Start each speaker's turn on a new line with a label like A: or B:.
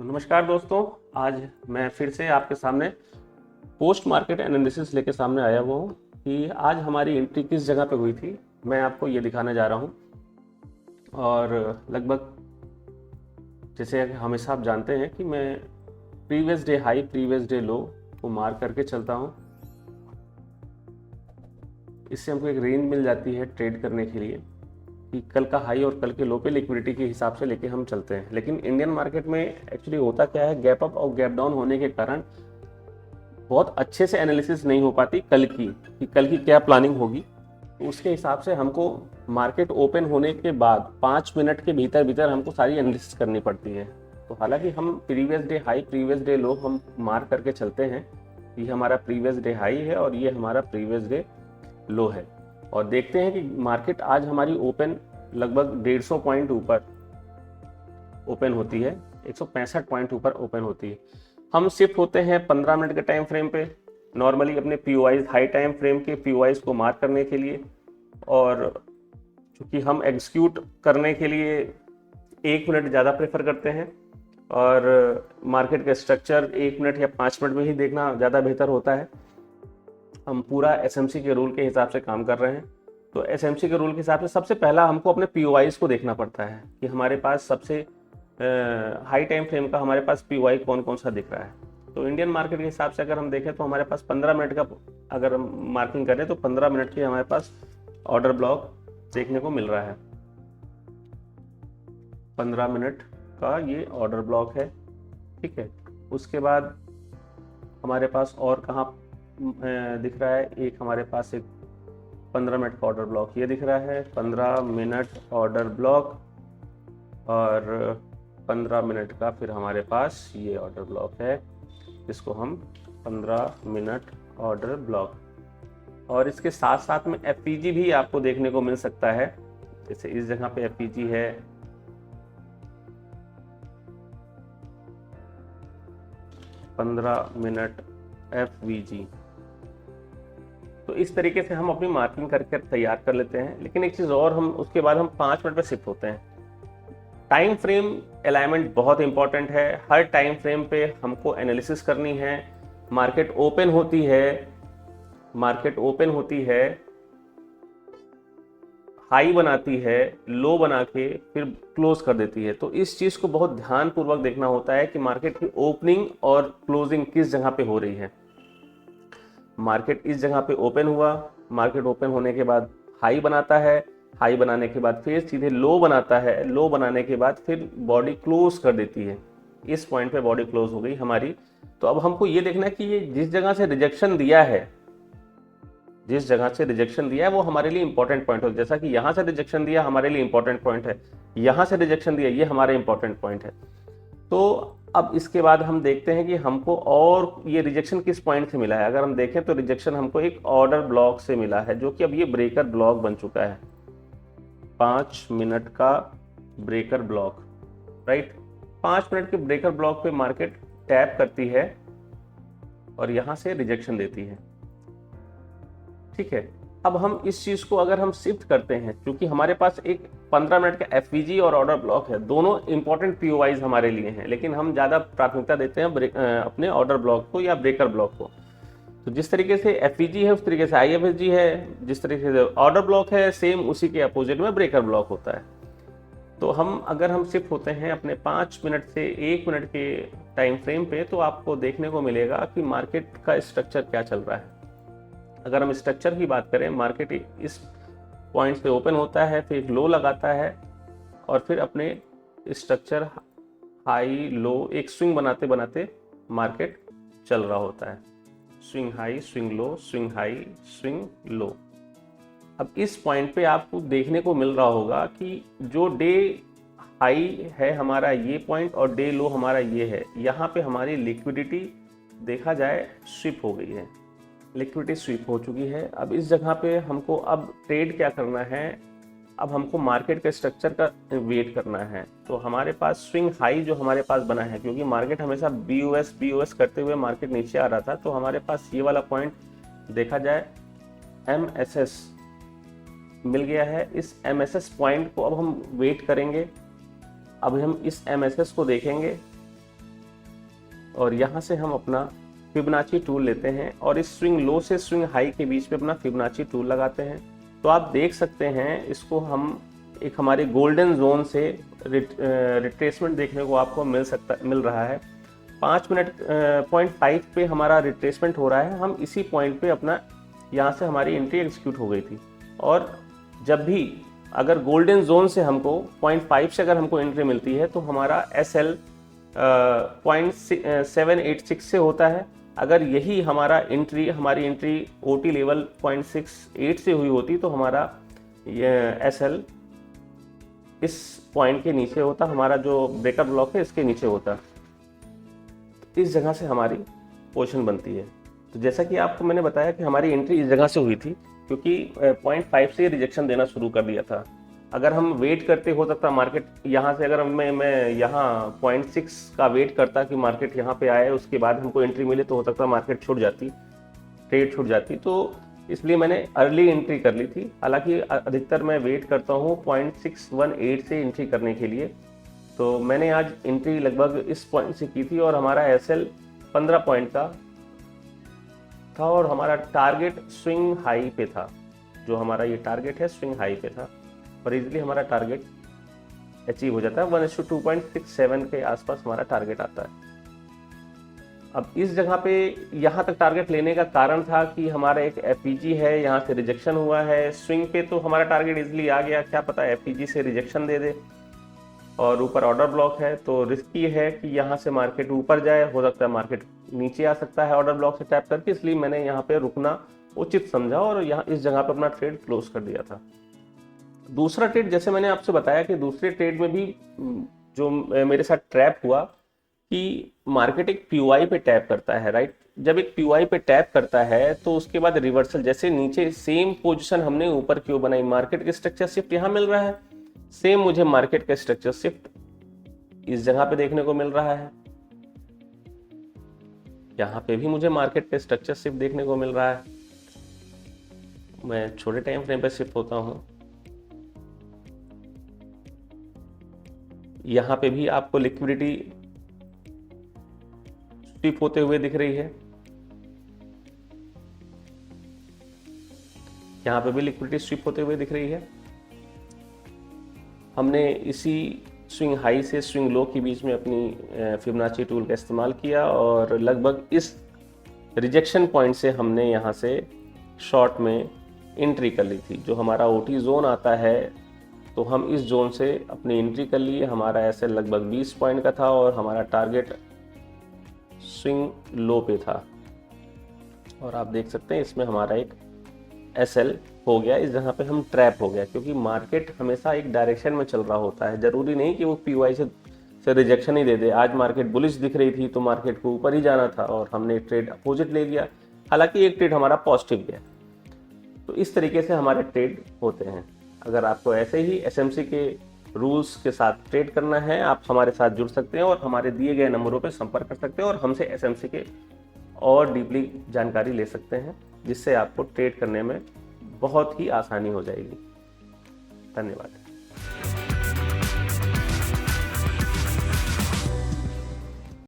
A: नमस्कार दोस्तों। आज मैं फिर से आपके सामने पोस्ट मार्केट एनालिसिस लेके सामने आया हुआ हूँ कि आज हमारी एंट्री किस जगह पे हुई थी, मैं आपको ये दिखाने जा रहा हूँ। और लगभग जैसे हमेशा आप जानते हैं कि मैं previous day high previous day लो को मार करके चलता हूँ। इससे हमको एक रेंज मिल जाती है ट्रेड करने के लिए कि कल का हाई और कल के लो पे लिक्विडिटी के हिसाब से लेके हम चलते हैं। लेकिन इंडियन मार्केट में एक्चुअली होता क्या है, गैप अप और गैप डाउन होने के कारण बहुत अच्छे से एनालिसिस नहीं हो पाती कल की कि कल की क्या प्लानिंग होगी। तो उसके हिसाब से हमको मार्केट ओपन होने के बाद 5 मिनट के भीतर भीतर हमको सारी एनालिसिस करनी पड़ती है। तो हालांकि हम previous day high previous day लो हम मार करके चलते हैं। ये हमारा प्रीवियस डे हाई है और ये हमारा प्रीवियस डे लो है। और देखते हैं कि मार्केट आज हमारी ओपन लगभग 150 पॉइंट ऊपर ओपन होती है, 165 पॉइंट ऊपर ओपन होती है। हम शिफ्ट होते हैं 15 मिनट के टाइम फ्रेम पे, नॉर्मली अपने पीओआईज हाई टाइम फ्रेम के पीओआईज को मार्क करने के लिए। और चूंकि हम एग्जीक्यूट करने के लिए 1 मिनट ज़्यादा प्रेफर करते हैं और मार्केट का स्ट्रक्चर 1 मिनट या 5 मिनट में ही देखना ज़्यादा बेहतर होता है। हम पूरा एसएमसी के रूल के हिसाब से काम कर रहे हैं। तो एसएमसी के रूल के हिसाब से सबसे पहला हमको अपने पीओआईज को देखना पड़ता है कि हमारे पास सबसे हाई टाइम फ्रेम का हमारे पास पीओआई कौन कौन सा दिख रहा है। तो इंडियन मार्केट के हिसाब से अगर हम देखें तो हमारे पास 15 मिनट का अगर हम मार्किंग करें तो 15 मिनट के हमारे पास ऑर्डर ब्लॉक देखने को मिल रहा है। 15 मिनट का ये ऑर्डर ब्लॉक है, ठीक है। उसके बाद हमारे पास और कहाँ दिख रहा है, एक हमारे पास एक 15 मिनट का ऑर्डर ब्लॉक ये दिख रहा है, 15 मिनट ऑर्डर ब्लॉक। और 15 मिनट का फिर हमारे पास ये ऑर्डर ब्लॉक है, इसको हम 15 मिनट ऑर्डर ब्लॉक। और इसके साथ साथ में एफपीजी भी आपको देखने को मिल सकता है। जैसे इस जगह पे एफपीजी है, 15 मिनट एफवीजी। तो इस तरीके से हम अपनी मार्किंग करके तैयार कर लेते हैं। लेकिन एक चीज़ और, हम उसके बाद हम 5 मिनट पे शिफ्ट होते हैं। टाइम फ्रेम अलाइनमेंट बहुत इंपॉर्टेंट है। हर टाइम फ्रेम पे हमको एनालिसिस करनी है। मार्केट ओपन होती है, हाई बनाती है, लो बना के फिर क्लोज कर देती है। तो इस चीज़ को बहुत ध्यानपूर्वक देखना होता है कि मार्केट की ओपनिंग और क्लोजिंग किस जगह पे हो रही है। मार्केट इस जगह पे ओपन हुआ, मार्केट ओपन होने के बाद हाई बनाता है, हाई बनाने के बाद फिर सीधे लो बनाता है, लो बनाने के बाद फिर बॉडी क्लोज कर देती है। इस पॉइंट पे बॉडी क्लोज हो गई हमारी। तो अब हमको ये देखना है कि ये जिस जगह से रिजेक्शन दिया है, वो हमारे लिए इंपॉर्टेंट पॉइंट हो। जैसा कि यहाँ से रिजेक्शन दिया हमारे लिए इंपॉर्टेंट पॉइंट है, यहाँ से रिजेक्शन दिया ये हमारे इंपॉर्टेंट पॉइंट है। तो अब इसके बाद हम देखते हैं कि हमको और ये रिजेक्शन किस पॉइंट से मिला है। अगर हम देखें तो रिजेक्शन हमको एक ऑर्डर ब्लॉक से मिला है, जो कि अब ये ब्रेकर ब्लॉक बन चुका है। 5 मिनट का ब्रेकर ब्लॉक, राइट। 5 मिनट के ब्रेकर ब्लॉक पे मार्केट टैप करती है और यहां से रिजेक्शन देती है, ठीक है। अब हम इस चीज को अगर हम शिफ्ट करते हैं, क्योंकि हमारे पास एक 15 मिनट का एफवीजी और ऑर्डर ब्लॉक है, दोनों इंपॉर्टेंट पीओआईज हमारे लिए हैं। लेकिन हम ज्यादा प्राथमिकता देते हैं अपने ऑर्डर ब्लॉक को या ब्रेकर ब्लॉक को। तो जिस तरीके से एफवीजी है उस तरीके से आईएफएसजी है, जिस तरीके से ऑर्डर ब्लॉक है सेम उसी के अपोजिट में ब्रेकर ब्लॉक होता है। तो अगर हम शिफ्ट होते हैं अपने 5 मिनट से 1 मिनट के टाइम फ्रेम पे, तो आपको देखने को मिलेगा कि मार्केट का स्ट्रक्चर क्या चल रहा है। अगर हम स्ट्रक्चर की बात करें, मार्केट इस पॉइंट पे ओपन होता है, फिर एक लो लगाता है और फिर अपने स्ट्रक्चर हाई लो एक स्विंग बनाते बनाते मार्केट चल रहा होता है। Swing high, swing low, swing high, swing low. अब इस पॉइंट पे आपको देखने को मिल रहा होगा कि जो डे हाई है हमारा ये पॉइंट और डे लो हमारा ये है। यहाँ पे हमारी लिक्विडिटी देखा जाए स्विप हो गई है, लिक्विडिटी स्वीप हो चुकी है। अब इस जगह पे हमको अब ट्रेड क्या करना है, अब हमको मार्केट के स्ट्रक्चर का वेट करना है। तो हमारे पास स्विंग हाई जो हमारे पास बना है, क्योंकि मार्केट हमेशा बीओएस करते हुए मार्केट नीचे आ रहा था, तो हमारे पास ये वाला पॉइंट देखा जाए MSS मिल गया है। इस MSS पॉइंट को अब हम वेट करेंगे। अब हम इस MSS को देखेंगे और यहाँ से हम अपना फिबोनाची टूल लेते हैं और इस स्विंग लो से स्विंग हाई के बीच में अपना फिबोनाची टूल लगाते हैं। तो आप देख सकते हैं इसको हम एक हमारे गोल्डन जोन से रिट्रेसमेंट देखने को आपको मिल रहा है। 5 मिनट 0.5 पे हमारा रिट्रेसमेंट हो रहा है। हम इसी पॉइंट पे अपना यहाँ से हमारी एंट्री एग्जीक्यूट हो गई थी। और जब भी अगर गोल्डन जोन से हमको 0.5 से अगर हमको एंट्री मिलती है तो हमारा SL 0.786 से होता है। अगर यही हमारी एंट्री OT लेवल 0.68 से हुई होती तो हमारा SL इस पॉइंट के नीचे होता, हमारा जो ब्रेकर ब्लॉक है इसके नीचे होता। इस जगह से हमारी पोजीशन बनती है। तो जैसा कि आपको मैंने बताया कि हमारी एंट्री इस जगह से हुई थी, क्योंकि 0.5 से रिजेक्शन देना शुरू कर दिया था। अगर हम वेट करते, हो सकता मार्केट यहाँ से, अगर मैं यहाँ 0.6 का वेट करता कि मार्केट यहाँ पे आए, उसके बाद हमको एंट्री मिले, तो हो सकता मार्केट छूट जाती, ट्रेड छूट जाती। तो इसलिए मैंने अर्ली एंट्री कर ली थी। हालांकि अधिकतर मैं वेट करता हूँ 0.618 से एंट्री करने के लिए। तो मैंने आज एंट्री लगभग इस पॉइंट से की थी और हमारा SL 15 पॉइंट का था और हमारा टारगेट स्विंग हाई पे था। जो हमारा ये टारगेट है स्विंग हाई पे था और इजीली हमारा टारगेट अचीव हो जाता है। 1:2.67 के आसपास हमारा टारगेट आता है। अब इस जगह पे यहाँ तक टारगेट लेने का कारण था कि हमारा एक FPG है, यहाँ से रिजेक्शन हुआ है। स्विंग पे तो हमारा टारगेट इजीली आ गया, क्या पता FPG से रिजेक्शन दे दे, और ऊपर ऑर्डर ब्लॉक है तो रिस्की है कि यहाँ से मार्केट ऊपर जाए, हो सकता है मार्केट नीचे आ सकता है ऑर्डर ब्लॉक से टैप करके। इसलिए मैंने यहाँ पे रुकना उचित समझा और यहाँ इस जगह पे अपना ट्रेड क्लोज कर दिया था। दूसरा ट्रेड, जैसे मैंने आपसे बताया कि दूसरे ट्रेड में भी जो मेरे साथ ट्रैप हुआ कि मार्केट एक POI पे टैप करता है, राइट। जब एक POI पे टैप करता है तो उसके बाद रिवर्सल, जैसे नीचे सेम पोजीशन हमने ऊपर क्यों बनाई, मार्केट के स्ट्रक्चर शिफ्ट यहाँ मिल रहा है, सेम मुझे मार्केट का स्ट्रक्चर शिफ्ट इस जगह पे देखने को मिल रहा है। यहाँ पे भी मुझे मार्केट का स्ट्रक्चर शिफ्ट देखने को मिल रहा है। मैं छोटे टाइम फ्रेम पे शिफ्ट होता हूँ, यहाँ पे भी आपको लिक्विडिटी स्विप होते हुए दिख रही है, यहाँ पे भी लिक्विडिटी स्विप होते हुए दिख रही है। हमने इसी स्विंग हाई से स्विंग लो के बीच में अपनी फिबोनाची टूल का इस्तेमाल किया और लगभग इस रिजेक्शन पॉइंट से हमने यहाँ से शॉर्ट में एंट्री कर ली थी। जो हमारा OT जोन आता है तो हम इस जोन से अपनी एंट्री कर लिए। हमारा SL लगभग 20 पॉइंट का था और हमारा टारगेट स्विंग लो पे था और आप देख सकते हैं इसमें हमारा एक SL हो गया। इस जगह पे हम ट्रैप हो गया, क्योंकि मार्केट हमेशा एक डायरेक्शन में चल रहा होता है। जरूरी नहीं कि वो POI से रिजेक्शन ही दे दे। आज मार्केट बुलिश दिख रही थी तो मार्केट को ऊपर ही जाना था और हमने ट्रेड अपोजिट ले लिया, हालांकि एक ट्रेड हमारा पॉजिटिव गया। तो इस तरीके से हमारे ट्रेड होते हैं। अगर आपको ऐसे ही SMC के रूल्स के साथ ट्रेड करना है, आप हमारे साथ जुड़ सकते हैं और हमारे दिए गए नंबरों पर संपर्क कर सकते हैं और हमसे SMC के और डीपली जानकारी ले सकते हैं, जिससे आपको ट्रेड करने में बहुत ही आसानी हो जाएगी। धन्यवाद।